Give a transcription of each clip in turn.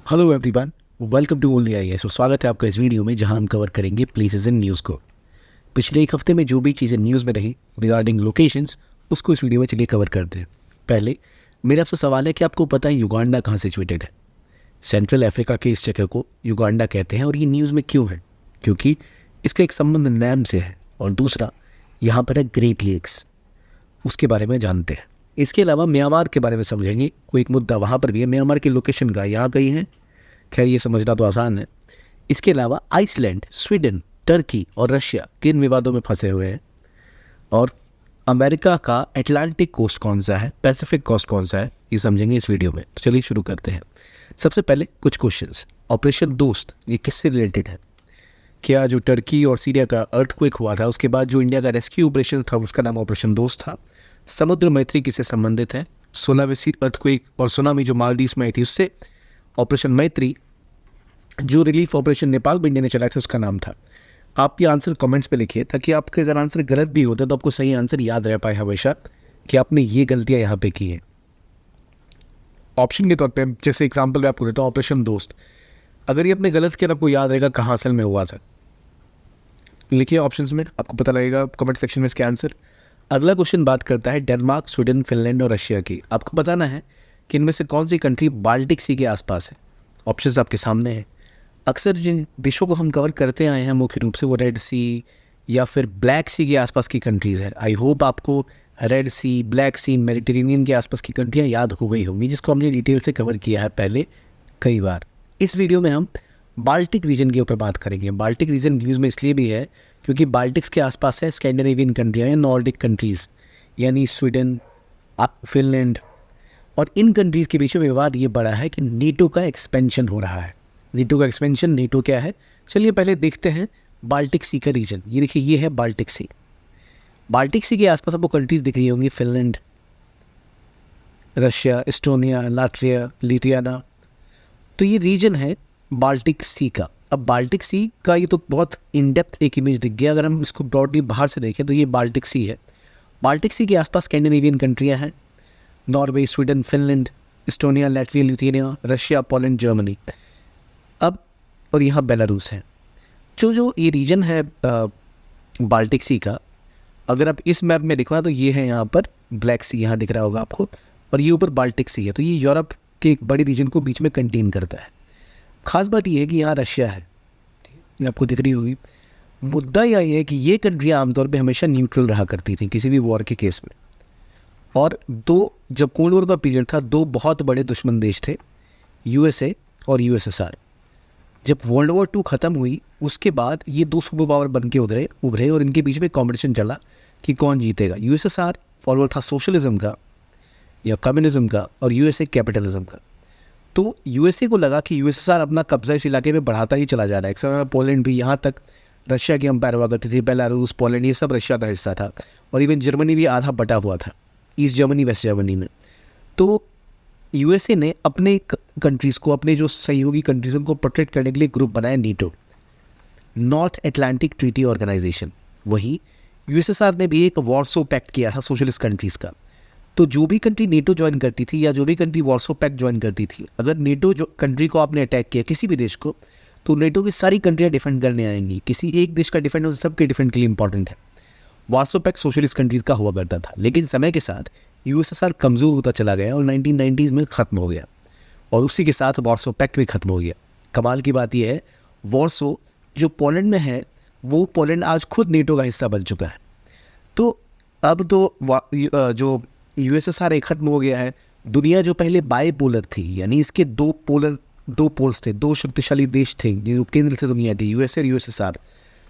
Hello everyone, welcome to only IAS. तो स्वागत है आपका इस वीडियो में जहां हम कवर करेंगे प्लेसेस इन न्यूज़ को। पिछले एक हफ्ते में जो भी चीज़ें न्यूज़ में रही रिगार्डिंग लोकेशंस, उसको इस वीडियो में चलिए कवर करते हैं। पहले मेरा आपसे सवाल है कि आपको पता है युगांडा कहाँ सिचुएटेड है? सेंट्रल अफ्रीका के इस जगह को युगांडा कहते हैं। और ये न्यूज़ में क्यों है? क्योंकि इसका एक संबंध नाम से है, और दूसरा यहाँ पर है ग्रेट लेक्स, उसके बारे में जानते हैं। इसके अलावा म्यांमार के बारे में समझेंगे, कोई एक मुद्दा वहाँ पर भी है। म्यांमार की लोकेशन का यहाँ कहीं है, खैर ये समझना तो आसान है। इसके अलावा आइसलैंड, स्वीडन, टर्की और रशिया किन विवादों में फंसे हुए हैं, और अमेरिका का अटलांटिक कोस्ट कौन सा है, पैसिफिक कोस्ट कौन सा है, ये समझेंगे इस वीडियो में। तो चलिए शुरू करते हैं। सबसे पहले कुछ क्वेश्चंस। ऑपरेशन दोस्त ये किससे रिलेटेड है? क्या जो टर्की और सीरिया का अर्थक्वेक हुआ था उसके बाद जो इंडिया का रेस्क्यू ऑपरेशन था उसका नाम ऑपरेशन दोस्त था? समुद्र मैत्री किससे संबंधित है? सोलावेसी अर्थक्वेक और सुनामी जो मालदीव में आई थी उससे। ऑपरेशन मैत्री जो रिलीफ ऑपरेशन नेपाल में इंडिया ने चलाया था उसका नाम था। आप ये आंसर कमेंट्स पे लिखिए, ताकि आपके अगर आंसर गलत भी होता है तो आपको सही आंसर याद रह पाए हमेशा कि आपने ये गलतियां यहाँ पे की हैं। ऑप्शन के तौर पे जैसे एग्जांपल मैं आपको देता हूँ, ऑपरेशन दोस्त, अगर ये आपने गलत किया तो आपको याद रहेगा कहाँ असल में हुआ था। लिखिए ऑप्शंस में, आपको पता लगेगा कमेंट सेक्शन में इसके आंसर। अगला क्वेश्चन बात करता है डेनमार्क, स्वीडन, फिनलैंड और रशिया की। आपको बताना है कि इनमें से कौन सी कंट्री बाल्टिक सी के आसपास है। ऑप्शंस आपके सामने हैं। अक्सर जिन देशों को हम कवर करते आए हैं मुख्य रूप से वो रेड सी या फिर ब्लैक सी के आसपास की कंट्रीज़ है। आई होप आपको रेड सी, ब्लैक सी, मेडिटेरेनियन के आसपास की कंट्रियाँ याद हो गई होंगी, जिसको हमने डिटेल से कवर किया है पहले कई बार। इस वीडियो में हम बाल्टिक रीजन के ऊपर बात करेंगे। बाल्टिक रीजन न्यूज़ में इसलिए भी है क्योंकि बाल्टिक्स के आसपास है स्कैंडिनेवियन कंट्रियाँ या नॉर्डिक कंट्रीज़, यानी स्वीडन, फिनलैंड। और इन कंट्रीज़ के बीच में विवाद ये बड़ा है कि नेटो का एक्सपेंशन हो रहा है। नेटो का एक्सपेंशन, नेटो क्या है, चलिए पहले देखते हैं बाल्टिक सी का रीजन। ये देखिए, ये है बाल्टिक सी। बाल्टिक सी के आसपास आपको कंट्रीज दिख रही होंगी, Finland, Russia, Estonia, Latvia, Lithuania. तो ये रीजन है बाल्टिक सी का। अब बाल्टिक सी का ये तो बहुत इन डेप्थ एक इमेज दिख गया। अगर हम इसको ब्रॉडली बाहर से देखें तो ये बाल्टिक सी है। बाल्टिक सी के आसपास स्कैंडिनेवियन कंट्रियाँ हैं, Norway, Sweden, Finland, Estonia, Latvia, Lithuania, Russia, Poland, Germany. अब और यहाँ बेलारूस है। जो ये रीजन है बाल्टिक सी का, अगर आप इस मैप में देखो तो ये है यहाँ पर ब्लैक सी, यहाँ दिख रहा होगा आपको, और ये ऊपर बाल्टिक सी है। तो ये यूरोप के एक बड़े रीजन को बीच में कंटेन करता है। खास बात ये है कि यहाँ रशिया है, ये आपको दिख रही होगी। मुद्दा यह है कि ये कंट्रियाँ आमतौर पे हमेशा न्यूट्रल रहा करती थी किसी भी वॉर के केस में। और जब कोल्ड वॉर का पीरियड था, दो बहुत बड़े दुश्मन देश थे, यूएसए और यूएसएसआर। जब वर्ल्ड वॉर 2 ख़त्म हुई उसके बाद ये दो सुपर पावर बन के उभरे और इनके बीच में कॉम्पिटिशन चला कि कौन जीतेगा। यूएसएसआर फॉरवर्ड था सोशलिज्म का या कम्युनिज्म का, और यूएसए कैपिटलिज्म का। तो यूएसए को लगा कि यूएसएसआर अपना कब्जा इस इलाके में बढ़ाता ही चला जा रहा है। एक समय में पोलैंड भी, यहाँ तक रशिया की अंपायर हुआ करती थी, बेलारूस, पोलैंड, ये सब रशिया का हिस्सा था। और इवन जर्मनी भी आधा बटा हुआ था, ईस्ट जर्मनी, वेस्ट जर्मनी में। तो यूएसए ने अपने कंट्रीज़ को, अपने जो सहयोगी कंट्रीज़ को प्रोटेक्ट करने के लिए ग्रुप बनाया नीटो, नॉर्थ अटलांटिक ट्रीटी ऑर्गेनाइजेशन। वहीं यूएसएसआर ने भी एक वॉर्सो पैक्ट किया था सोशलिस्ट कंट्रीज़ का। तो जो भी कंट्री नेटो ज्वाइन करती थी या जो भी कंट्री वॉर्सो पैक्ट ज्वाइन करती थी, अगर नेटो जो कंट्री को आपने अटैक किया, किसी भी देश को, तो नेटो की सारी कंट्रियाँ डिफेंड करने आएंगी। किसी एक देश का डिफेंड सबके डिफेंड के लिए इंपॉर्टेंट है। वॉर्सो पैक्ट सोशलिस्ट कंट्रीज का हुआ करता था, लेकिन समय के साथ यूएसएसआर कमज़ोर होता चला गया और 1990s में ख़त्म हो गया, और उसी के साथ वॉर्सो पैक्ट भी ख़त्म हो गया। कमाल की बात यह है, वॉर्सो जो पोलैंड में है, वो पोलैंड आज खुद नेटो का हिस्सा बन चुका है। तो अब तो जो यूएसएसआर एक ख़त्म हो गया है। दुनिया जो पहले बाईपोलर थी, यानी इसके दो पोल्स थे, दो शक्तिशाली देश थे जो केंद्र थे दुनिया के, यूएसए और यूएसएसआर।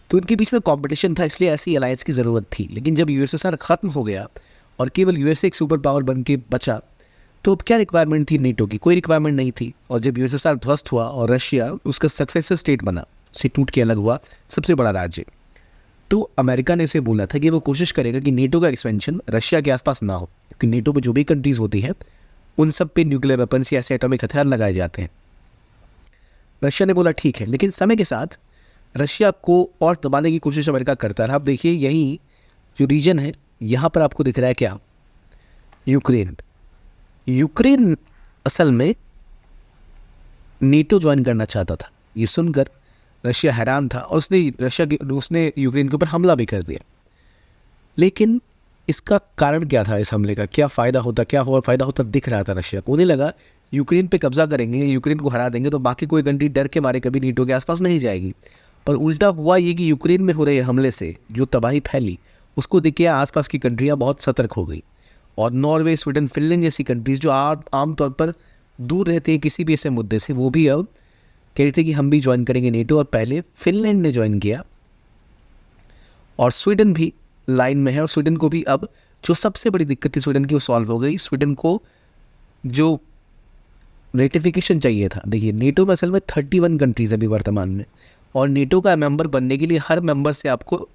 तो इनके बीच में कंपटीशन था, इसलिए ऐसी अलायंस की ज़रूरत थी। लेकिन जब यूएसएसआर ख़त्म हो गया और केवल यूएसए एक सुपर पावर बन के बचा, तो अब क्या रिक्वायरमेंट थी नेटो की? कोई रिक्वायरमेंट नहीं थी। और जब यूएसएसआर ध्वस्त हुआ और रशिया उसका सक्सेसर स्टेट बना, से टूट के अलग हुआ, सबसे बड़ा राज्य, तो अमेरिका ने उसे बोला था कि वो कोशिश करेगा कि नेटो का एक्सपेंशन रशिया के आसपास ना हो, क्योंकि नेटो में जो भी कंट्रीज़ होती हैं उन सब पे न्यूक्लियर वेपन्स या ऐसे एटॉमिक हथियार लगाए जाते हैं। रशिया ने बोला ठीक है, लेकिन समय के साथ रशिया को और दबाने की कोशिश अमेरिका करता रहा। अब देखिए, यही जो रीजन है, यहाँ पर आपको दिख रहा है क्या? यूक्रेन। यूक्रेन असल में नेटो ज्वाइन करना चाहता था। ये सुनकर रशिया हैरान था और उसने यूक्रेन के ऊपर हमला भी कर दिया। लेकिन इसका कारण क्या था, इस हमले का क्या फ़ायदा होता, क्या हुआ फ़ायदा होता दिख रहा था रशिया को। उन्हें लगा यूक्रेन पे कब्जा करेंगे, यूक्रेन को हरा देंगे तो बाकी कोई कंट्री डर के मारे कभी नेटो के आसपास नहीं जाएगी। पर उल्टा हुआ ये कि यूक्रेन में हो रहे हमले से जो तबाही फैली, उसको देख के आसपास की कंट्रियाँ बहुत सतर्क हो गई। और नॉर्वे, स्वीडन, फिनलैंड जैसी कंट्रीज़ जो आमतौर पर दूर रहते हैं किसी भी ऐसे मुद्दे से, वो भी अब कह रहे थे कि हम भी ज्वाइन करेंगे नेटो। और पहले फिनलैंड ने ज्वाइन किया और स्वीडन भी लाइन में है। और स्वीडन को भी अब जो सबसे बड़ी दिक्कत थी स्वीडन की, वो सॉल्व हो गई। स्वीडन को जो रेटिफिकेशन चाहिए था, देखिए नेटो में असल में 31 कंट्रीज़ अभी वर्तमान में, और नेटो का मेंबर बनने के लिए हर मेंबर से आपको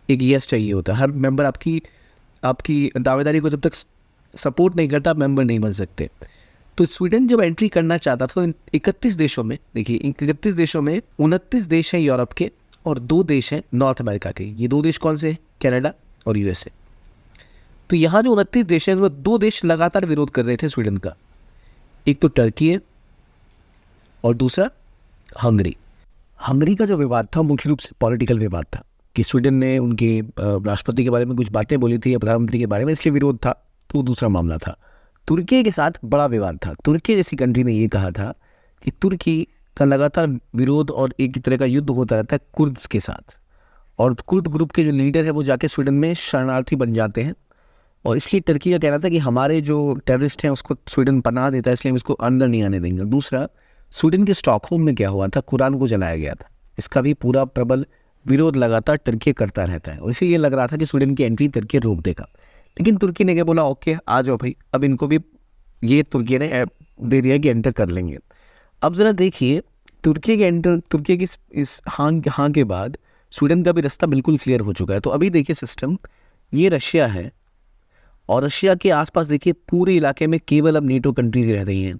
एक यस चाहिए होता है। हर मेंबर आपकी दावेदारी को जब तक सपोर्ट नहीं करता, आप मेंबर नहीं बन सकते। तो स्वीडन जब एंट्री करना चाहता था तो 31 देशों में, देखिए 31 देशों में 29 देश हैं यूरोप के और 2 देश हैं नॉर्थ अमेरिका के। ये 2 देश कौन से हैं? कनाडा और यूएसए। तो यहाँ जो 29 देश हैं उसमें 2 देश लगातार विरोध कर रहे थे स्वीडन का। एक तो टर्की है और दूसरा हंगरी। हंगरी का जो विवाद था मुख्य रूप से पॉलिटिकल विवाद था कि स्वीडन ने उनके राष्ट्रपति के बारे में कुछ बातें बोली थी या प्रधानमंत्री के बारे में, इसलिए विरोध था। तो वो दूसरा मामला था। तुर्की के साथ बड़ा विवाद था। तुर्की जैसी कंट्री ने ये कहा था कि तुर्की का लगातार विरोध और एक तरह का युद्ध होता रहता है कुर्द्स के साथ, और कुर्द ग्रुप के जो लीडर है वो जाके स्वीडन में शरणार्थी बन जाते हैं। और इसलिए टर्की का कहना था कि हमारे जो टेररिस्ट हैं उसको स्वीडन पनाह देता है, इसलिए हम इसको अंदर नहीं आने देंगे। दूसरा, स्वीडन के स्टॉकहोम में क्या हुआ था, कुरान को जलाया गया था। इसका भी पूरा प्रबल विरोध लगातार टर्की करता रहता है, और इसे ये लग रहा था कि स्वीडन की एंट्री तुर्की रोक देगा। लेकिन तुर्की ने क्या बोला, ओके आ जाओ भाई, अब इनको भी ये तुर्की ने दे दिया कि एंटर कर लेंगे। अब ज़रा देखिए, तुर्की की इस हाँ के बाद स्वीडन का भी रास्ता बिल्कुल क्लियर हो चुका है। तो अभी देखिए सिस्टम, ये रशिया है और रशिया के आसपास देखिए पूरे इलाके में केवल अब नेटो कंट्रीज रह रही हैं।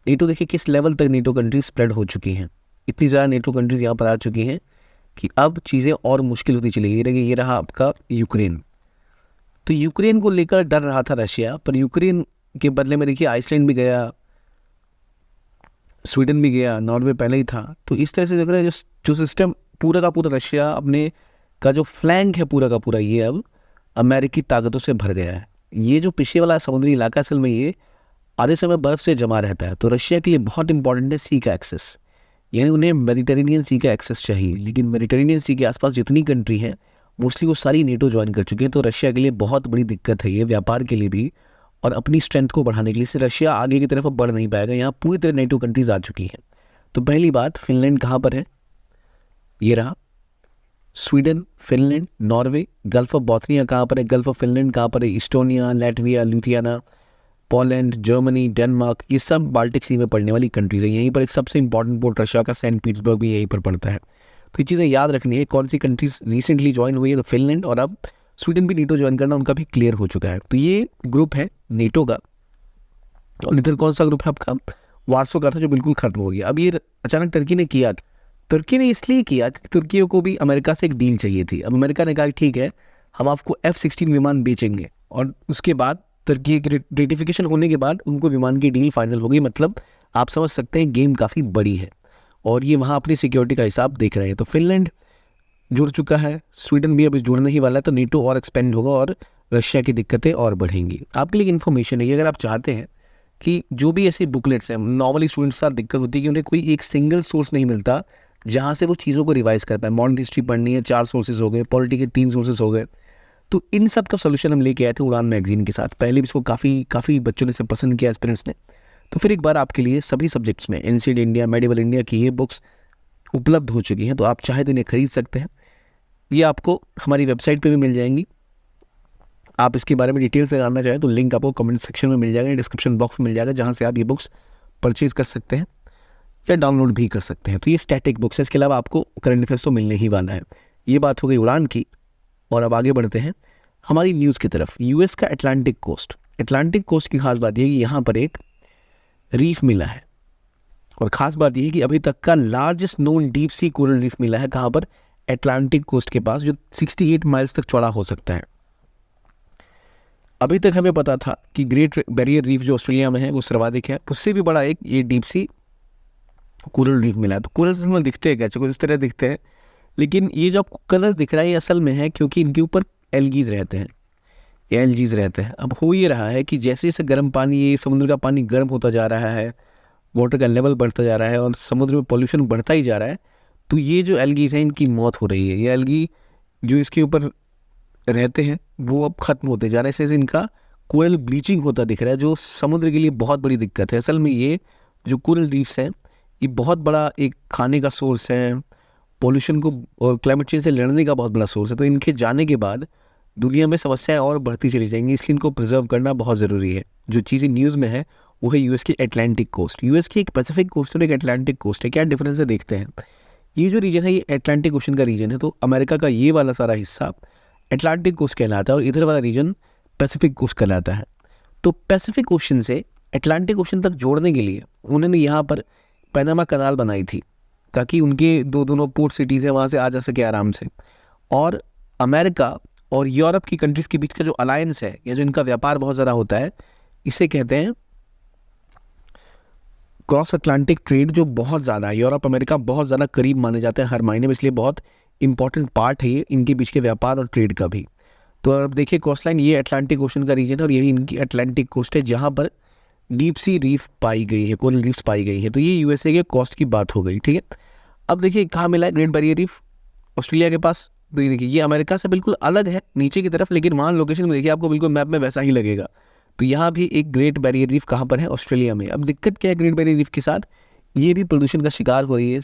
नेटो देखिए किस लेवल तक नेटो कंट्रीज स्प्रेड हो चुकी हैं। इतनी ज़्यादा नेटो कंट्रीज यहाँ पर आ चुकी हैं कि अब चीज़ें और मुश्किल होती चली गई। ये रहा आपका यूक्रेन। तो यूक्रेन को लेकर डर रहा था रशिया, पर यूक्रेन के बदले में देखिए आइसलैंड भी गया, स्वीडन भी गया, नॉर्वे पहले ही था। तो इस तरह से देख रहे हैं जो सिस्टम पूरा का पूरा रशिया अपने का जो फ्लैंक है पूरा का पूरा, ये अब अमेरिकी ताकतों से भर गया है। ये जो पीछे वाला समुद्री इलाका असल में ये आधे समय बर्फ़ से जमा रहता है। तो रशिया के लिए बहुत इंपॉर्टेंट है सी का एक्सेस, यानी उन्हें मेडिटेरेनियन सी का एक्सेस चाहिए। लेकिन मेडिटेरेनियन सी के आसपास जितनी कंट्री हैं मोस्टली वो सारी नेटो ज्वाइन कर चुके हैं। तो रशिया के लिए बहुत बड़ी दिक्कत है ये, व्यापार के लिए भी और अपनी स्ट्रेंथ को बढ़ाने के लिए। से रशिया आगे की तरफ बढ़ नहीं पाएगा, यहाँ पूरी तरह नेटो कंट्रीज आ चुकी हैं। तो पहली बात, फिनलैंड कहाँ पर है, ये रहा Sweden, Finland, Norway. Gulf of Bothnia कहाँ पर है, गल्फ ऑफ फिनलैंड कहाँ पर है, Estonia, Latvia, Lithuania, Poland, Germany, Denmark, ये सब बाल्टिक सी में पड़ने वाली कंट्रीज है। यहीं पर एक सबसे इंपॉर्टेंट पोर्ट रशिया का सेंट पीटर्सबर्ग भी यहीं पर पड़ता है। तो ये चीज़ें याद रखनी है। कौन सी कंट्रीज रिसेंटली ज्वाइन हुई है, तो फिनलैंड, और अब स्वीडन भी नेटो ज्वाइन करना उनका भी क्लियर हो चुका है। तो ये ग्रुप है नेटो का। और इधर कौन सा ग्रुप है आपका, वार्सो का था, जो बिल्कुल खत्म हो गया। अब ये अचानक टर्की ने किया, तुर्की ने इसलिए किया कि तुर्की को भी अमेरिका से एक डील चाहिए थी। अब अमेरिका ने कहा ठीक है, हम आपको F-16 विमान बेचेंगे, और उसके बाद तुर्की की रेटिफिकेशन होने के बाद उनको विमान की डील फाइनल हो गई। मतलब आप समझ सकते हैं गेम काफ़ी बड़ी है, और ये वहाँ अपनी सिक्योरिटी का हिसाब देख रहे हैं। तो फिनलैंड जुड़ चुका है, स्वीडन भी अभी जुड़ने ही वाला है। तो नेटो और एक्सपेंड होगा और रशिया की दिक्कतें और बढ़ेंगी। आपके लिए इन्फॉर्मेशन है, अगर आप चाहते हैं कि जो भी ऐसे बुकलेट्स हैं, नॉर्मली स्टूडेंट्स के साथ दिक्कत होती है कि उन्हें कोई एक सिंगल सोर्स नहीं मिलता जहाँ से वो चीज़ों को रिवाइज कर पाए। मॉडर्न हिस्ट्री पढ़नी है, 4 सोर्सेज हो गए, पॉलिटी के 3 सोर्सेज हो गए। तो इन सब का सोल्यूशन हम लेके आए थे उड़ान मैगजीन के साथ। पहले भी इसको काफ़ी बच्चों ने इसे पसंद किया, एस्पिरेंट्स ने। तो फिर एक बार आपके लिए सभी सब्जेक्ट्स में एनसीईआरटी इंडिया, मेडिवल इंडिया की ये बुक्स उपलब्ध हो चुकी हैं। तो आप चाहे तो इन्हें खरीद सकते हैं। ये आपको हमारी वेबसाइट पे भी मिल जाएंगी। आप इसके बारे में डिटेल से जानना चाहें तो लिंक आपको कमेंट सेक्शन में मिल जाएगा, डिस्क्रिप्शन बॉक्स में मिल जाएगा, जहाँ से आप ये बुक्स परचेज कर सकते हैं या डाउनलोड भी कर सकते हैं। तो ये स्टैटिक बुक्स है, इसके अलावा आपको करंट अफेयर्स तो मिलने ही वाला है। ये बात हो गई उड़ान की, और अब आगे बढ़ते हैं हमारी न्यूज़ की तरफ। यूएस का अटलांटिक कोस्ट की खास बात यह है कि यहाँ पर एक रीफ मिला है, और ख़ास बात यह है कि अभी तक का largest known deep sea coral reef मिला है। कहाँ पर, अटलांटिक कोस्ट के पास, जो 68 माइल्स तक चौड़ा हो सकता है। अभी तक हमें पता था कि ग्रेट बैरियर रीफ जो ऑस्ट्रेलिया में है वो सर्वाधिक है, उससे भी बड़ा एक ये डीप सी कोरल रीफ मिला है। तो कोरल रीफ में दिखते हैं कैसे, कुछ इस तरह दिखते हैं, लेकिन ये जो आपको कलर दिख रहा है ये असल में है क्योंकि इनके ऊपर एल्गीज रहते हैं, ये एल्गीज रहते हैं। अब हो ये रहा है कि जैसे जैसे गर्म पानी, ये समुद्र का पानी गर्म होता जा रहा है, वाटर का लेवल बढ़ता जा रहा है और समुद्र में पॉल्यूशन बढ़ता ही जा रहा है, तो ये जो एल्गीज हैं इनकी मौत हो रही है। ये एल्गी जो इसके ऊपर रहते हैं वो अब खत्म होते जा रहे हैं, ऐसे इनका कोरल ब्लीचिंग होता दिख रहा है, जो समुद्र के लिए बहुत बड़ी दिक्कत है। असल में ये जो कोरल रीफ्स हैं ये बहुत बड़ा एक खाने का सोर्स है, पॉल्यूशन को और क्लाइमेट चेंज से लड़ने का बहुत बड़ा सोर्स है। तो इनके जाने के बाद दुनिया में समस्याएं और बढ़ती चली जाएंगी, इसलिए इनको प्रिजर्व करना बहुत ज़रूरी है। जो चीज़ें न्यूज़ में है वो है यूएस की अटलांटिक कोस्ट। यूएस की एक पैसिफिक कोस्ट और एक अटलांटिक कोस्ट है, क्या डिफरेंस है देखते हैं। ये जो रीजन है ये अटलांटिक ओशन का रीजन है, तो अमेरिका का ये वाला सारा हिस्सा अटलांटिक कोस्ट कहलाता है और इधर वाला रीजन पैसिफिक कोस्ट कहलाता है। तो पैसिफिक ओशन से अटलांटिक ओशन तक जोड़ने के लिए उन्होंने यहाँ पर पैनामा कनाल बनाई थी, ताकि उनके दोनों पोर्ट सिटीज़ हैं वहाँ से आ जा सके आराम से। और अमेरिका और यूरोप की कंट्रीज़ के बीच का जो अलायंस है या जो इनका व्यापार बहुत ज़्यादा होता है, इसे कहते हैं क्रॉस अटलांटिक ट्रेड, जो बहुत ज़्यादा है। यूरोप अमेरिका बहुत ज़्यादा करीब माने जाते हैं हर महीने में, इसलिए बहुत इंपॉर्टेंट पार्ट है ये इनके बीच के व्यापार और ट्रेड का भी। तो अब देखिए कोस्ट लाइन, ये अटलांटिक ओशन का रीजन है और यही इनकी अटलांटिक कोस्ट है जहाँ पर डीप सी रीफ पाई गई है, कोरल रीफ्स पाई गई है। तो ये यूएसए के कोस्ट की बात हो गई, ठीक है। अब देखिए कहाँ मिला है ग्रेट बैरियर रीफ, ऑस्ट्रेलिया के पास। तो ये देखिए ये अमेरिका से बिल्कुल अलग है नीचे की तरफ, लेकिन वहाँ लोकेशन में देखिए आपको बिल्कुल मैप में वैसा ही लगेगा। तो यहाँ भी एक ग्रेट बैरियर रीफ कहाँ पर है, ऑस्ट्रेलिया में। अब दिक्कत क्या है ग्रेट बैरियर रीफ के साथ, ये भी प्रदूषण का शिकार हो रही है,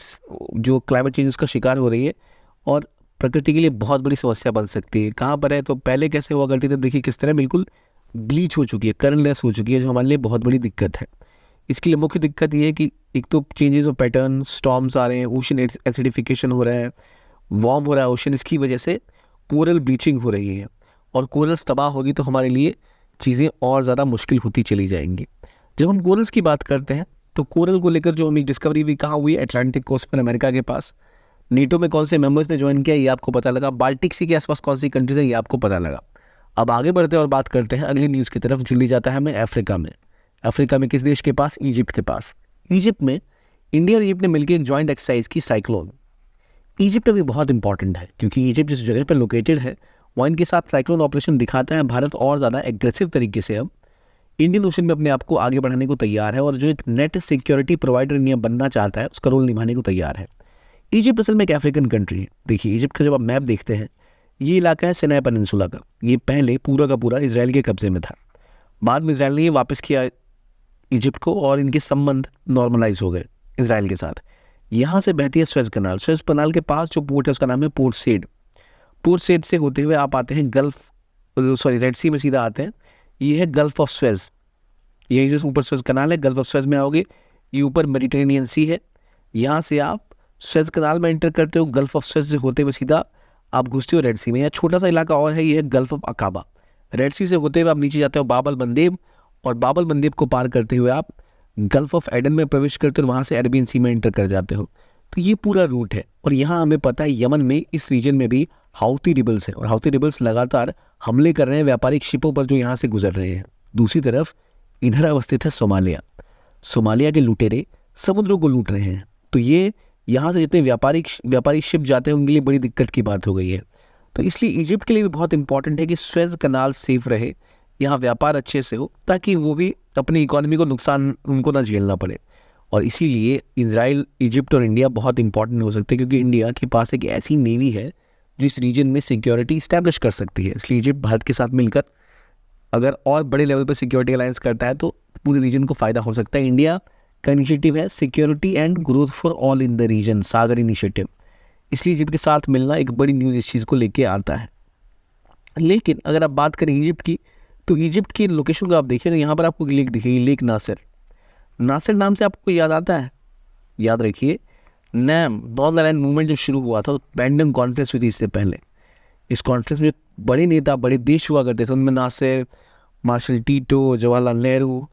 जो क्लाइमेट चेंज का शिकार हो रही है और प्रकृति के लिए बहुत बड़ी समस्या बन सकती है। कहाँ पर है, तो पहले कैसे हुआ करती थी, देखिए किस तरह बिल्कुल ब्लीच हो चुकी है, कलरलेस हो चुकी है, जो हमारे लिए बहुत बड़ी दिक्कत है। इसके लिए मुख्य दिक्कत ये है कि एक तो चेंजेस ऑफ पैटर्न, स्टॉर्म्स आ रहे हैं, ओशन एसिडिफिकेशन हो रहा है, वार्म हो रहा है ओशन, इसकी वजह से कोरल ब्लीचिंग हो रही है और कोरल्स तबाह होगी तो हमारे लिए चीज़ें और ज़्यादा मुश्किल होती चली जाएंगी। जब हम कोरल्स की बात करते हैं तो कोरल को लेकर जो हमें डिस्कवरी भी कहाँ हुई, अटलांटिक कोस्ट पर अमेरिका के पास। नीटो में कौन से मेंबर्स ने ज्वाइन किया ये आपको पता लगा, बाल्टिक सी के आसपास कौन सी कंट्रीज है ये आपको पता लगा। अब आगे बढ़ते हैं और बात करते हैं अगली न्यूज़ की तरफ, जो ली जाता है हमें अफ्रीका में। अफ्रीका में किस देश के पास, इजिप्ट के पास। इजिप्ट में इंडिया और इजिप्ट ने मिलकर एक ज्वाइंट एक्सरसाइज की, साइक्लोन। इजिप्ट अभी बहुत इंपॉर्टेंट है क्योंकि इजिप्ट जिस जगह पर लोकेटेड है वहाँ इनके साथ साइक्लोन ऑपरेशन दिखाता है भारत और ज़्यादा एग्रेसिव तरीके से अब इंडियन ओशन में अपने आप को आगे बढ़ाने को तैयार है और जो एक नेट सिक्योरिटी प्रोवाइडर इंडिया बनना चाहता है उसका रोल निभाने को तैयार है। इजिप्ट असल में एक अफ्रीकन कंट्री है। देखिए इजिप्ट का जब आप मैप देखते हैं, ये इलाका है सिनाई पेनिनसुला का, ये पहले पूरा का पूरा इसराइल के कब्जे में था। बाद में इसराइल ने ये वापस किया इजिप्ट को और इनके संबंध नॉर्मलाइज हो गए इसराइल के साथ। यहाँ से बहती है स्वेज कनाल। स्वेज कनाल के पास जो पोर्ट है उसका नाम है पोर्ट सेड। पोर्ट सेड से होते हुए आप आते हैं रेड सी में सीधा आते हैं, ये है गल्फ ऑफ स्वेज। यहीं से ऊपर स्वेज कनाल है, गल्फ ऑफ स्वेज में आओगे, ये ऊपर मेडिटेरेनियन सी है। यहाँ से आप स्वेज कनाल में एंटर करते हो, गल्फ ऑफ स्वेज से होते हुए सीधा आप घुसते हो रेड सी में। यहाँ छोटा सा इलाका और है, ये है गल्फ ऑफ अकाबा। रेड सी से होते हुए आप नीचे जाते हो बाबल मंदेब, और बाबल मंदेब को पार करते हुए आप गल्फ ऑफ एडन में प्रवेश करते हो, वहाँ से अरेबियन सी में एंटर कर जाते हो। तो ये पूरा रूट है। और यहाँ हमें पता है यमन में इस रीजन में भी हाउती रिबल्स है और हाउती रिबल्स लगातार हमले कर रहे हैं व्यापारिक शिपों पर जो यहाँ से गुजर रहे हैं। दूसरी तरफ इधर अवस्थित है सोमालिया। सोमालिया के लुटेरे समुद्रों को लूट रहे हैं। तो ये यहाँ से जितने व्यापारिक शिप जाते हैं उनके लिए बड़ी दिक्कत की बात हो गई है। तो इसलिए इजिप्ट के लिए भी बहुत इंपॉर्टेंट है कि स्वेज कनाल सेफ रहे, यहाँ व्यापार अच्छे से हो, ताकि वो भी अपनी इकोनॉमी को नुकसान उनको ना झेलना पड़े। और इसीलिए इजराइल, इजिप्ट और इंडिया बहुत इंपॉर्टेंट हो सकते हैं, क्योंकि इंडिया के पास एक ऐसी नेवी है जिस रीजन में सिक्योरिटी इस्टेब्लिश कर सकती है। इसलिए इजिप्ट भारत के साथ मिलकर अगर और बड़े लेवल पर सिक्योरिटी अलायंस करता है तो पूरे रीजन को फ़ायदा हो सकता है। इंडिया का इनिशिएटिव है security and growth for all in the region, SAGAR initiative. इसलिए इजिप्ट के साथ मिलना एक बड़ी न्यूज़ इस चीज़ को लेके आता है। लेकिन अगर आप बात करें इजिप्ट की, तो इजिप्ट की लोकेशन को आप देखिए तो यहाँ पर आपको लेक दिखेगी, लेक नासिर। नासिर नाम से आपको याद आता है, याद रखिए नैम नॉर्दर्न आयरलैंड मूवमेंट जब शुरू हुआ था तो बैंडम कॉन्फ्रेंस हुई थी इससे पहले। इस कॉन्फ्रेंस में बड़े नेता, बड़े देश हुआ करते थे, उनमें Nasser, Marshal Tito, Jawaharlal Nehru,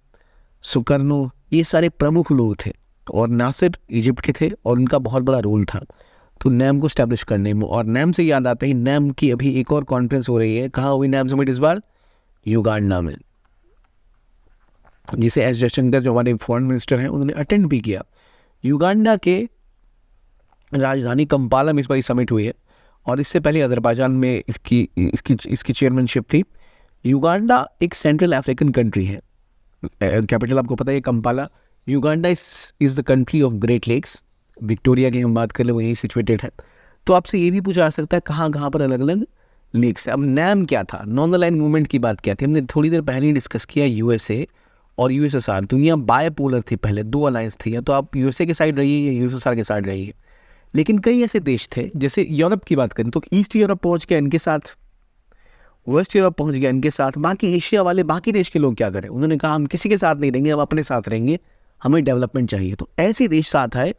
Sukarno, ये सारे प्रमुख लोग थे। और नासिर इजिप्ट के थे और उनका बहुत बड़ा रोल था तो नैम को स्टैब्लिश करने में। और नैम से याद आता है नैम की अभी एक और कॉन्फ्रेंस हो रही है। कहाँ हुई नैम समिट इस बार? युगांडा में, जिसे एस जयशंकर जो हमारे फॉरेन मिनिस्टर हैं उन्होंने अटेंड भी किया। युगांडा के राजधानी कंपाला में इस बार समिट हुई है और इससे पहले अजरबैजान में इसकी चेयरमैनशिप थी। युगांडा एक सेंट्रल अफ्रीकन कंट्री है, कैपिटल आपको पता है Kampala. Uganda is the country of Great Lakes. Victoria की हम बात कर ले वो यहीं सिचुएटेड है। तो आपसे ये भी पूछा जा सकता है कहाँ कहाँ पर अलग अलग लेक्स है। अब नैम क्या था, नॉन अलाइन मूवमेंट की बात क्या थी, हमने थोड़ी देर पहले ही डिस्कस किया। यूएसए और यूएसएसआर, दुनिया बायपोलर थी पहले, दो अलायंस थी, या तो आप यूएसए के साइड रहिए या यूएसएसआर के साइड रहिए। लेकिन कई ऐसे देश थे, जैसे यूरोप की बात करें तो ईस्ट यूरोप पहुंच गया इनके साथ, वेस्ट यूरोप पहुंच गया इनके साथ। बाकी एशिया वाले बाकी देश के लोग क्या करें, उन्होंने कहा हम किसी के साथ नहीं रहेंगे, हम अपने साथ रहेंगे, हमें डेवलपमेंट चाहिए। तो ऐसे देश साथ आए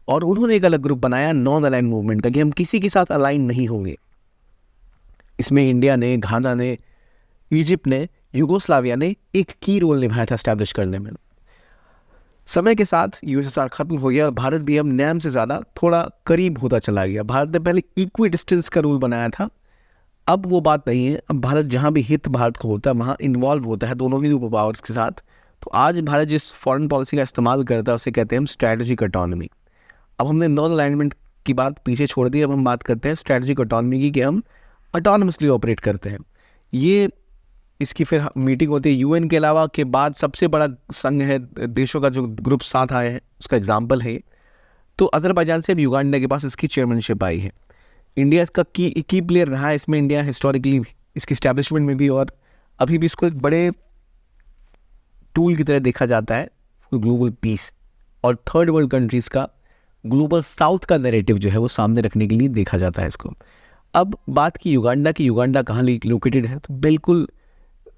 और उन्होंने एक अलग ग्रुप बनाया नॉन अलाइन मूवमेंट का, कि हम किसी के साथ अलाइन नहीं होंगे। इसमें इंडिया ने, घाना ने, इजिप्ट ने, यूगोस्लाविया ने एक की रोल निभाया था एस्टैब्लिश करने में। समय के साथ यूएसएसआर खत्म हो गया और भारत भी अब नैम से ज़्यादा थोड़ा करीब होता चला गया। भारत ने पहले इक्वी डिस्टेंस का रूल बनाया था, अब वो बात नहीं है। अब भारत जहाँ भी हित भारत को होता है वहाँ इन्वॉल्व होता है दोनों ही सुपर पावर्स के साथ। तो आज भारत जिस फॉरेन पॉलिसी का इस्तेमाल करता है उसे कहते हैं हम स्ट्रैटेजिक ऑटोनॉमी। अब हमने नॉन अलाइनमेंट की बात पीछे छोड़ दी, अब हम बात करते हैं स्ट्रैटेजिक ऑटोनॉमी की, कि हम ऑटोनमसली ऑपरेट करते हैं। ये इसकी फिर मीटिंग होती है यूएन के अलावा के बाद सबसे बड़ा संघ है देशों का जो ग्रुप साथ आए हैं, उसका एग्जाम्पल है। तो अजरबैजान से अब युगांडा के पास इसकी चेयरमैनशिप आई है। इंडिया इसका की प्लेयर रहा है इसमें, इंडिया हिस्टोरिकली इसकी इस्टेब्लिशमेंट में भी, और अभी भी इसको एक बड़े टूल की तरह देखा जाता है ग्लोबल पीस और थर्ड वर्ल्ड कंट्रीज़ का ग्लोबल साउथ का नैरेटिव जो है वो सामने रखने के लिए देखा जाता है इसको। अब बात की युगांडा की, युगांडा कहाँ लोकेटेड है, तो बिल्कुल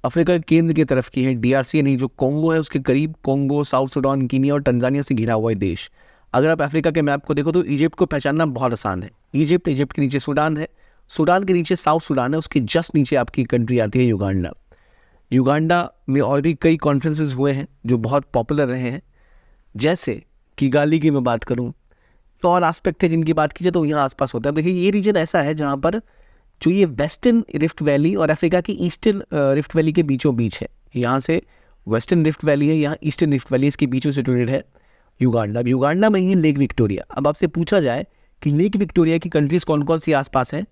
अफ्रीका के केंद्र की तरफ की है। डीआरसी नहीं, जो कोंगो है उसके करीब, कोंगो, साउथ सुडान, कीनिया और तंजानिया से घिरा हुआ है देश। अगर आप अफ्रीका के मैप को देखो तो इजिप्ट को पहचानना बहुत आसान है। इजिप्ट के नीचे सूडान है, सूडान के नीचे साउथ सूडान है, उसके जस्ट नीचे आपकी कंट्री आती है युगांडा। युगांडा में और भी कई कॉन्फ्रेंसेस हुए हैं जो बहुत पॉपुलर रहे हैं, जैसे किगाली की मैं बात करूँ तो और एस्पेक्ट है जिनकी बात कीजिए तो यहाँ आसपास होता है। देखिए ये रीजन ऐसा है जहाँ पर जो ये वेस्टर्न रिफ्ट वैली और अफ्रीका की ईस्टर्न रिफ्ट वैली के बीचों बीच है। यहाँ से वेस्टर्न रिफ्ट वैली है, यहाँ ईस्टर्न रिफ्ट वैली, इसके बीचों सिचुएटेड है युगांडा। युगांडा में ही लेक विक्टोरिया। अब आपसे पूछा जाए कि लेक विक्टोरिया की कंट्रीज कौन कौन सी आसपास हैं,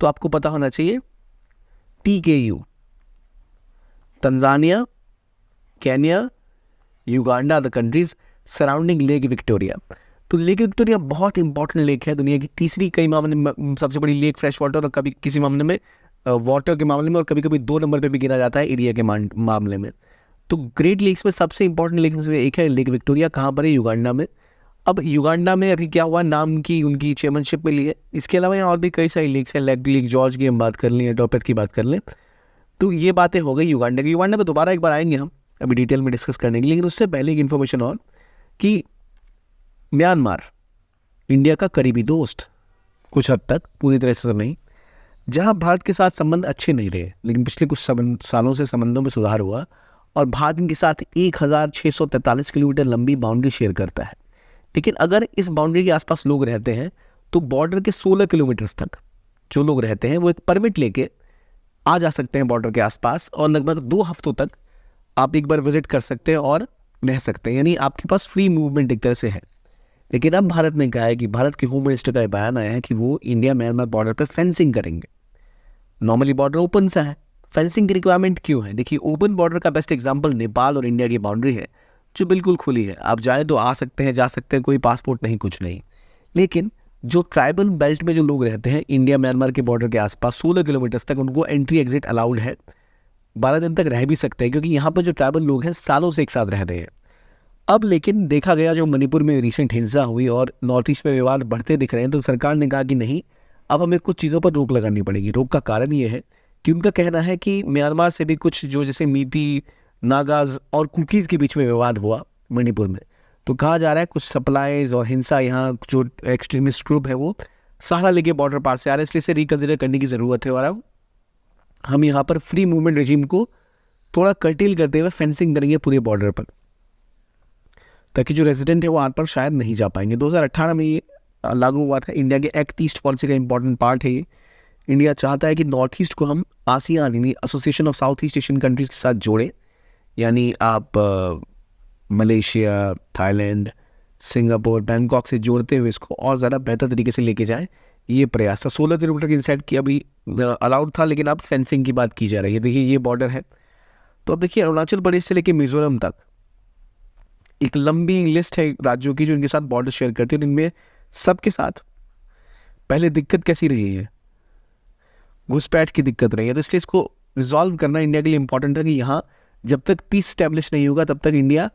तो आपको पता होना चाहिए TKU, Tanzania, Kenya, Uganda, the countries surrounding lake Victoria. तो लेक विक्टोरिया बहुत इंपॉर्टेंट लेक है, दुनिया की तीसरी कई मामले में सबसे बड़ी लेक फ्रेश वाटर, और कभी किसी मामले में वाटर के मामले में, और कभी कभी 2 नंबर पे भी गिना जाता है एरिया के मामले में। तो ग्रेट लेक्स में सबसे इंपॉर्टेंट लेक में से एक है लेक विक्टोरिया। कहाँ पर है, युगांडा में। अब युगांडा में अभी क्या हुआ, नाम की उनकी चेयरमैनशिप मिली है। इसके अलावा यहाँ और भी कई सारी लेक्स हैं, लेक जॉर्ज की हम बात कर लें, डॉपेट की बात कर लें। तो ये बातें हो गई युगांडा की। युगांडा में दोबारा एक बार आएंगे हम अभी डिटेल में डिस्कस करने के लिए, लेकिन उससे पहले एक इन्फॉर्मेशन और कि म्यांमार इंडिया का करीबी दोस्त, कुछ हद तक, पूरी तरह से नहीं, जहां भारत के साथ संबंध अच्छे नहीं रहे, लेकिन पिछले कुछ सालों से संबंधों में सुधार हुआ और भारत इनके साथ 1643 किलोमीटर लंबी बाउंड्री शेयर करता है। लेकिन अगर इस बाउंड्री के आसपास लोग रहते हैं तो बॉर्डर के 16 किलोमीटर्स तक जो लोग रहते हैं वो एक परमिट लेके आ जा सकते हैं बॉर्डर के आसपास, और लगभग 2 हफ्तों तक आप एक बार विजिट कर सकते हैं और रह सकते हैं, यानी आपके पास फ्री मूवमेंट एक तरह से है। लेकिन अब भारत ने कहा है कि भारत के होम मिनिस्टर का बयान आया है कि वो इंडिया म्यांमार बॉर्डर पर फेंसिंग करेंगे। नॉर्मली बॉर्डर ओपन सा है, फेंसिंग की रिक्वायरमेंट क्यों है? देखिए ओपन बॉर्डर का बेस्ट एग्जांपल नेपाल और इंडिया की बाउंड्री है जो बिल्कुल खुली है, आप जाए तो आ सकते हैं, जा सकते हैं, कोई पासपोर्ट नहीं, कुछ नहीं। लेकिन जो ट्राइबल बेल्ट में जो लोग रहते हैं इंडिया म्यांमार के बॉर्डर के आसपास 16 किलोमीटर्स तक, उनको एंट्री एग्जिट अलाउड है, 12 दिन तक रह भी सकते हैं, क्योंकि यहाँ पर जो ट्राइबल लोग हैं सालों से एक साथ रह रहे हैं। अब लेकिन देखा गया जो मणिपुर में रिसेंट हिंसा हुई और नॉर्थ ईस्ट में विवाद बढ़ते दिख रहे हैं, तो सरकार ने कहा कि नहीं, अब हमें कुछ चीज़ों पर रोक लगानी पड़ेगी। रोक का कारण ये है कि उनका कहना है कि म्यांमार से भी कुछ जो जैसे मीती, नागाज और कुकीज़ के बीच में विवाद हुआ मणिपुर में, तो कहा जा रहा है कुछ सप्लाईज और हिंसा, यहाँ जो एक्सट्रीमिस्ट ग्रुप है वो सहारा लेके बॉर्डर पार से आ रहे हैं, इसलिए इसे रिकन्सिडर करने की ज़रूरत है। और अब हम यहाँ पर फ्री मूवमेंट रेजिम को थोड़ा कर्टेल करते हुए फेंसिंग करेंगे पूरे बॉर्डर पर, ताकि जो रेजिडेंट है वो आर पर शायद नहीं जा पाएंगे। 2018 में ये लागू हुआ था, इंडिया के एक्ट ईस्ट पॉलिसी का इंपॉर्टेंट पार्ट है ये। इंडिया चाहता है कि नॉर्थ ईस्ट को हम आसियान यानी association of south east Asian countries के साथ जोड़ें, यानी आप मलेशिया, थाईलैंड, सिंगापुर, बैंकॉक से जोड़ते हुए इसको और ज़्यादा बेहतर तरीके से लेके जाएं, ये प्रयास था। 16 किलोमीटर की इनसाइड की अभी अलाउड था, लेकिन अब फेंसिंग की बात की जा रही है। देखिए ये बॉर्डर है। तो अब देखिए अरुणाचल प्रदेश से लेके मिजोरम तक एक लंबी लिस्ट है राज्यों की जो इनके साथ बॉर्डर शेयर करते हैं। इनमें सबके साथ पहले दिक्कत कैसी रही है, घुसपैठ की दिक्कत रही है। तो इसलिए इसको रिजॉल्व करना इंडिया के लिए इंपॉर्टेंट है कि यहाँ जब तक पीस स्टैब्लिश नहीं होगा तब तक इंडिया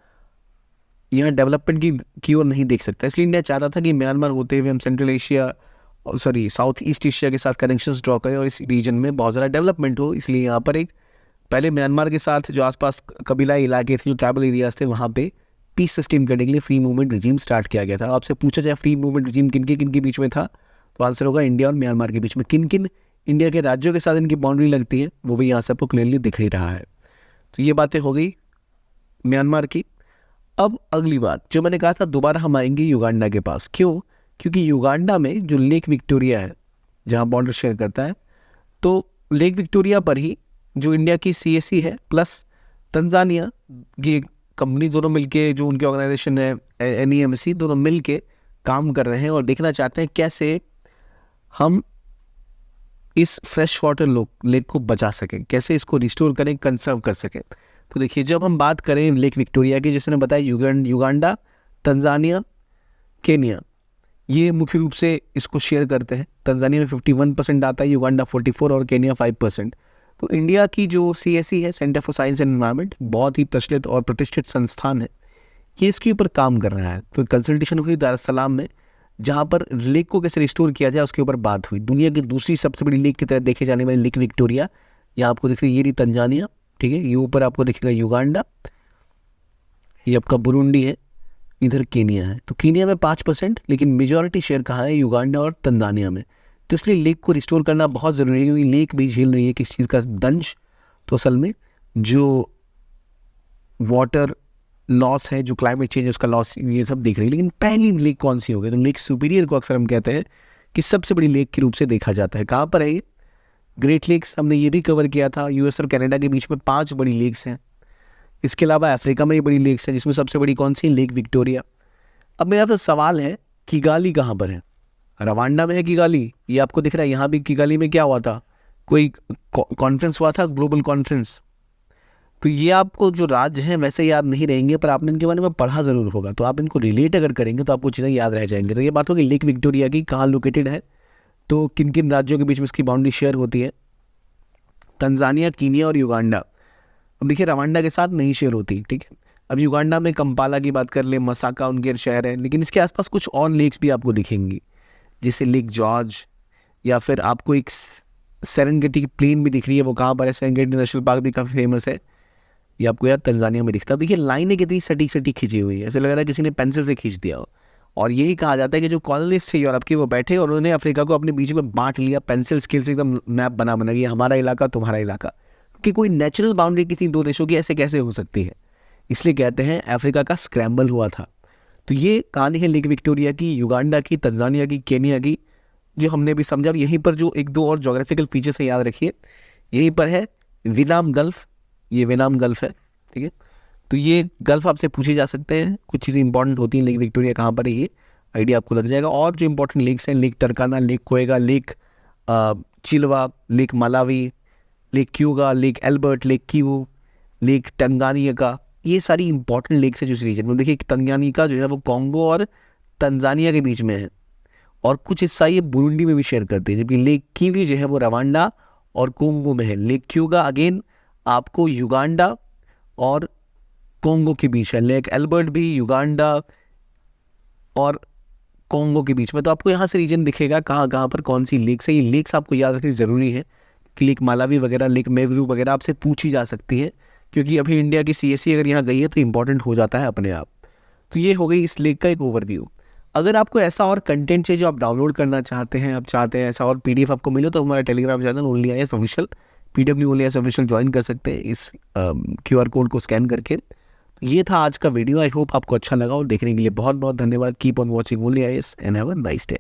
यहाँ डेवलपमेंट की ओर नहीं देख सकता। इसलिए इंडिया चाहता था कि म्यांमार होते हुए हम central Asia, south east Asia के साथ कनेक्शंस ड्रॉ करें और इस रीजन में बहुत ज़्यादा डेवलपमेंट हो। इसलिए यहाँ पर एक पहले म्यांमार के साथ जो आसपास कबीलाई इलाके थे, जो ट्राइबल एरियाज थे, वहाँ पे पीस सस्टेन करने के लिए फ्री मूवमेंट रिजीम स्टार्ट किया गया था। आपसे पूछा जाए फ्री मूवमेंट रिजीम किन के बीच में था, तो आंसर होगा इंडिया और म्यांमार के बीच में। किन किन इंडिया के राज्यों के साथ इनकी बाउंड्री लगती है वो भी यहाँ से आपको क्लियरली दिख ही रहा है। तो ये बातें हो गई म्यांमार की। अब अगली बात जो मैंने कहा था, दोबारा हम आएंगे युगांडा के पास। क्यों? क्योंकि युगांडा में जो लेक विक्टोरिया है जहाँ बॉर्डर शेयर करता है, तो लेक विक्टोरिया पर ही जो इंडिया की CAC है प्लस तंजानिया की कंपनी, दोनों मिलके जो उनकी ऑर्गेनाइजेशन है NEMC, दोनों मिलके काम कर रहे हैं और देखना चाहते हैं कैसे हम इस फ्रेश वाटर लेक को बचा सकें, कैसे इसको रिस्टोर करें, कंजर्व कर सकें। तो देखिए जब हम बात करें लेक विक्टोरिया की, जैसे मैंने बताया युगांडा, तंजानिया, केनिया, ये मुख्य रूप से इसको शेयर करते हैं। तंजानिया में 51% आता है, युगांडा 44% और केनिया 5%। तो इंडिया की जो CAC है, centre for science and environment, बहुत ही प्रचलित और प्रतिष्ठित संस्थान है, ये इसके ऊपर काम कर रहा है। तो कंसल्टेशन हुई दार एस सलाम में, जहाँ पर लेक को कैसे रिस्टोर किया जाए उसके ऊपर बात हुई। दुनिया की दूसरी सबसे बड़ी लेक की तरह देखे जाने वाली लेक विक्टोरिया, यहाँ आपको दिख रही है, ये रही तंजानिया, ठीक है, ये ऊपर आपको दिखेगा युगांडा, ये आपका बुरुंडी है, इधर केनिया है। तो केनिया में 5%, लेकिन मेजॉरिटी शेयर कहाँ है, युगांडा और तंजानिया में। तो इसलिए लेक को रिस्टोर करना बहुत ज़रूरी है, क्योंकि लेक भी झेल रही है किस चीज़ का दंश, तो असल में जो वाटर लॉस है, जो क्लाइमेट चेंज है उसका लॉस, ये सब देख रही है। लेकिन पहली लेक कौन सी हो गई, तो लेक सुपीरियर को अक्सर हम कहते हैं कि सबसे बड़ी लेक के रूप से देखा जाता है। कहाँ पर है ये? ग्रेट लेक्स, हमने ये भी कवर किया था। US और कनाडा के बीच में 5 बड़ी लेक्स हैं। इसके अलावा अफ्रीका में भी बड़ी लेक्स हैं, जिसमें सबसे बड़ी कौन सी, लेक विक्टोरिया। अब मेरा तो सवाल है, किगाली कहाँ पर है? रवांडा में है किगाली, ये आपको दिख रहा है। यहाँ भी किगाली में क्या हुआ था, कोई कॉन्फ्रेंस हुआ था, ग्लोबल कॉन्फ्रेंस। तो ये आपको जो राज्य हैं वैसे याद नहीं रहेंगे, पर आपने इनके बारे में पढ़ा ज़रूर होगा, तो आप इनको रिलेट अगर करेंगे तो आपको चीज़ें याद रह जाएंगे। तो ये बात होगी लेक विक्टोरिया की, कहाँ लोकेटेड है, तो किन किन राज्यों के बीच में इसकी बाउंड्री शेयर होती है, तंजानिया, कीनिया और युगांडा। अब देखिए रवांडा के साथ नहीं शेयर होती, ठीक है। अब युगांडा में कंपाला की बात कर ले, मसाका उनके शहर है, लेकिन इसके आसपास कुछ और लेक्स भी आपको दिखेंगी, जैसे लेक जॉर्ज, या फिर आपको एक सेरेंगेटी की प्लेन भी दिख रही है। वो कहाँ पर है? सेरेंगेटी नेशनल पार्क भी काफ़ी फेमस है, ये आपको यार तंजानिया में दिखता है। देखिए लाइनें कितनी सटीक खींची हुई है, ऐसे लग रहा है किसी ने पेंसिल से खींच दिया हो। और यही कहा जाता है कि जो कॉलोनिस्ट थे यूरोप के, वो बैठे और उन्होंने अफ्रीका को अपने बीच में बांट लिया, पेंसिल स्केल से एकदम मैप बना कि हमारा इलाका तुम्हारा इलाका। कि कोई नेचुरल बाउंड्री किसी दो देशों की ऐसे कैसे हो सकती है? इसलिए कहते हैं अफ्रीका का स्क्रैम्बल हुआ था। तो ये कहानी है लेक विक्टोरिया की, युगांडा की, तंजानिया की, केनिया की, जो हमने भी समझा। यहीं पर जो एक दो और जोग्राफिकल फीचर्स है याद रखिए, यहीं पर है विनाम गल्फ, ये विनाम गल्फ है, ठीक है। तो ये गल्फ आपसे पूछे जा सकते हैं, कुछ चीज़ें इंपॉर्टेंट होती हैं। लेक विक्टोरिया कहाँ पर है, ये आइडिया आपको लग जाएगा। और जो इंपॉर्टेंट लेक्स हैं, lake Turkana, lake Kyoga, lake Chilwa, lake Malawi, lake Kyoga, lake Albert, lake Kivu, lake Tanganyika, ये सारी इंपॉर्टेंट लेक्स है जो इस रीजन में। देखिए टंगानिका जो है वो कॉन्गो और तंजानिया के बीच में है, और कुछ हिस्सा ये बुरुंडी में भी शेयर करते हैं, जबकि लेक कीवी जो है वो रवांडा और कोंगो में है। लेक क्यूगा अगेन आपको युगांडा और कोंगो के बीच है। लेक एल्बर्ट भी युगांडा और कोंगो के बीच में। तो आपको यहाँ से रीजन दिखेगा कहाँ कहाँ पर कौन सी लेक्स है। ये लेक्स आपको याद रखनी ज़रूरी है कि लेक मालावी वगैरह, लेक मेवरू वगैरह आपसे पूछी जा सकती है, क्योंकि अभी इंडिया की CAC अगर यहाँ गई है तो इंपॉर्टेंट हो जाता है अपने आप। तो ये हो गई इस लेक का एक ओवरव्यू। अगर आपको ऐसा और कंटेंट चाहिए जो आप डाउनलोड करना चाहते हैं, आप चाहते हैं ऐसा और PDF आपको मिले, तो हमारा Telegram channel only IAS official, PW only IAS official join कर सकते हैं इस QR कोड को स्कैन करके। ये था आज का वीडियो। आई होप आपको अच्छा लगा, और देखने के लिए बहुत बहुत धन्यवाद। Keep on watching only IAS and have a nice day.